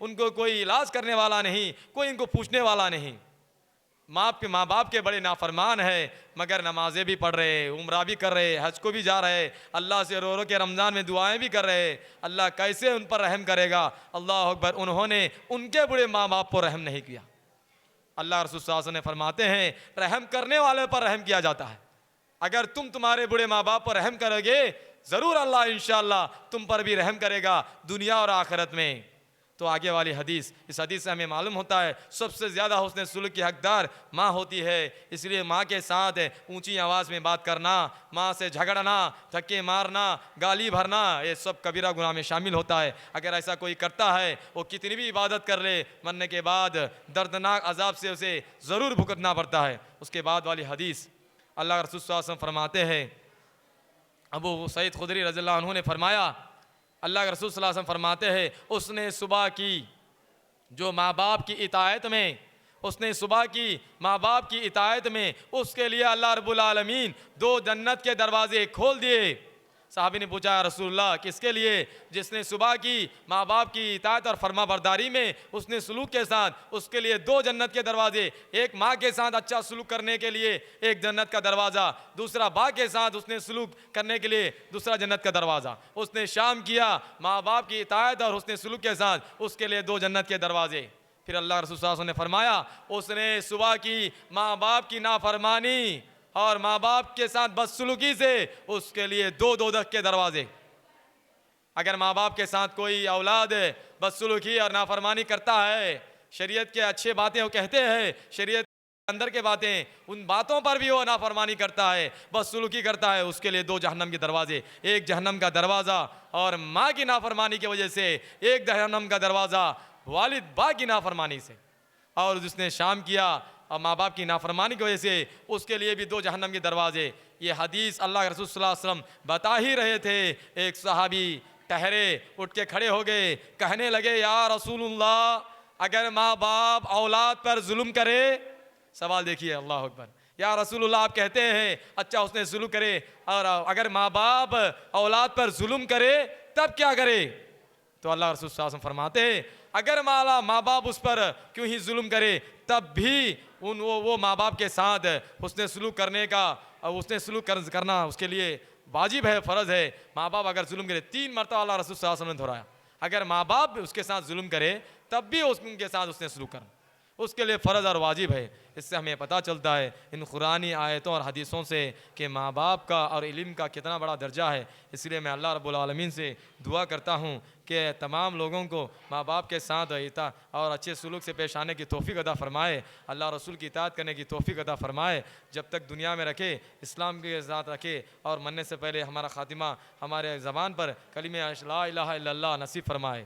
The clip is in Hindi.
उनको कोई इलाज करने वाला नहीं, कोई इनको पूछने वाला नहीं। माँ बाप के बड़े नाफरमान है, मगर नमाजें भी पढ़ रहे, उम्रा भी कर रहे, हज को भी जा रहे, अल्लाह से रो रो के रमज़ान में दुआएं भी कर रहे। अल्लाह कैसे उन पर रहम करेगा? अल्लाह अकबर, उन्होंने उनके बुरे माँ बाप पर रहम नहीं किया। अल्लाह रसूल सल्लल्लाहु अलैहि वसल्लम ने फरमाते हैं, रहम करने वाले पर रहम किया जाता है। अगर तुम तुम्हारे बुरे माँ बाप पर रहम करोगे, ज़रूर अल्लाह इंशाअल्लाह तुम पर भी रहम करेगा दुनिया और आखिरत में। तो आगे वाली हदीस, इस हदीस से हमें मालूम होता है सबसे ज़्यादा हुस्न सुलूक की हकदार माँ होती है। इसलिए माँ के साथ ऊंची आवाज़ में बात करना, माँ से झगड़ना, धक्के मारना, गाली भरना, ये सब कबीरा गुनाह में शामिल होता है। अगर ऐसा कोई करता है, वो कितनी भी इबादत कर ले, मरने के बाद दर्दनाक अजाब से उसे ज़रूर भुगतना पड़ता है। उसके बाद वाली हदीस, अल्लाह रसूल सल्लल्लाहु अलैहि वसल्लम फरमाते हैं, अबू सईद खुदरी रज़ियल्लाहु अन्हु ने फरमाया, अल्लाह के रसूल सल्लल्लाहु अलैहि वसल्लम फरमाते हैं, उसने सुबह की जो माँ बाप की इतायत में, उसने सुबह की माँ बाप की इतायत में, उसके लिए अल्लाह रब्बुल आलमीन 2 जन्नत के दरवाजे खोल दिए। साहबी ने पूछा, रसूलुल्लाह किसके लिए? जिसने सुबह की माँ बाप की इताअत और फर्मा बरदारी में उसने सलूक के साथ, उसके लिए 2 जन्नत के दरवाजे, एक माँ के साथ अच्छा सलूक करने के लिए एक जन्नत का दरवाज़ा, दूसरा बाप के साथ उसने सलूक करने के लिए दूसरा जन्नत का दरवाज़ा। उसने शाम किया माँ बाप की इताअत और उसने सलूक के साथ, उसके लिए 2 जन्नत के दरवाजे। फिर अल्लाह रसूल सल्लल्लाहु अलैहि वसल्लम ने फरमाया, उसने सुबह की माँ बाप की नाफरमानी और माँ बाप के साथ बदसलूकी से उसके लिए 2 दोज़ख के दरवाजे। अगर माँ बाप के साथ कोई औलाद बदसलूकी और नाफरमानी करता है, शरीयत के अच्छे बातें वो कहते हैं, शरीयत के अंदर के बातें, उन बातों पर भी वो नाफरमानी करता है, बदसलूकी करता है, उसके लिए 2 जहन्नम के दरवाजे, एक जहन्नम का दरवाज़ा और माँ की नाफरमानी की वजह से एक जहन्नम का दरवाज़ा वालिद बा की नाफरमानी से। और जिसने शाम किया और माँ बाप की नाफरमानी की वजह से उसके लिए भी 2 जहन्नम के दरवाजे। ये हदीस अल्लाह के रसूल सल्लल्लाहु अलैहि वसल्लम बता ही रहे थे। एक सहाबी ठहरे, उठ के खड़े हो गए, कहने लगे, या रसूलुल्लाह अगर माँ बाप औलाद पर जुल्म करे, सवाल देखिए, अल्लाह अकबर, या रसूलुल्लाह आप कहते हैं अच्छा उसने जुल्म करे, और अगर माँ बाप औलाद पर जुल्म करे तब क्या करे? तो अल्लाह रसूल सल्लल्लाहु अलैहि वसल्लम फरमाते हैं, अगर माँ बाप उस पर क्यों ही जुल्म करे, तब भी वो माँ बाप के साथ उसने सलूक करने का, उसने सलूक करना उसके लिए वाजिब है, फ़र्ज़ है। माँ बाप अगर जुल्म करे, 3 मरतबा अल्लाह रसूल सल्लल्लाहु अलैहि वसल्लम ने दोहराया, अगर माँ बाप उसके साथ जुल्म करे तब भी उनके साथ उसने सलूक करना उसके लिए फ़र्ज़ और वाजिब है। इससे हमें पता चलता है इन कुरानी आयतों और हदीसों से कि माँ बाप का और इल्म का कितना बड़ा दर्जा है। इसलिए मैं अल्लाह रब्बुल आलमीन से दुआ करता हूँ कि तमाम लोगों को माँ बाप के साथ इता और अच्छे सलूक से पेश आने की तौफ़ीक़ अता फ़रमाए, अल्लाह रसूल की इताअत करने की तौफ़ीक़ अता फ़रमाए, जब तक दुनिया में रखे इस्लाम के साथ रखे, और मरने से पहले हमारा ख़ातिमा हमारे ज़बान पर कलिमे ला इलाहा इल्लल्लाह नसीब फ़रमाए।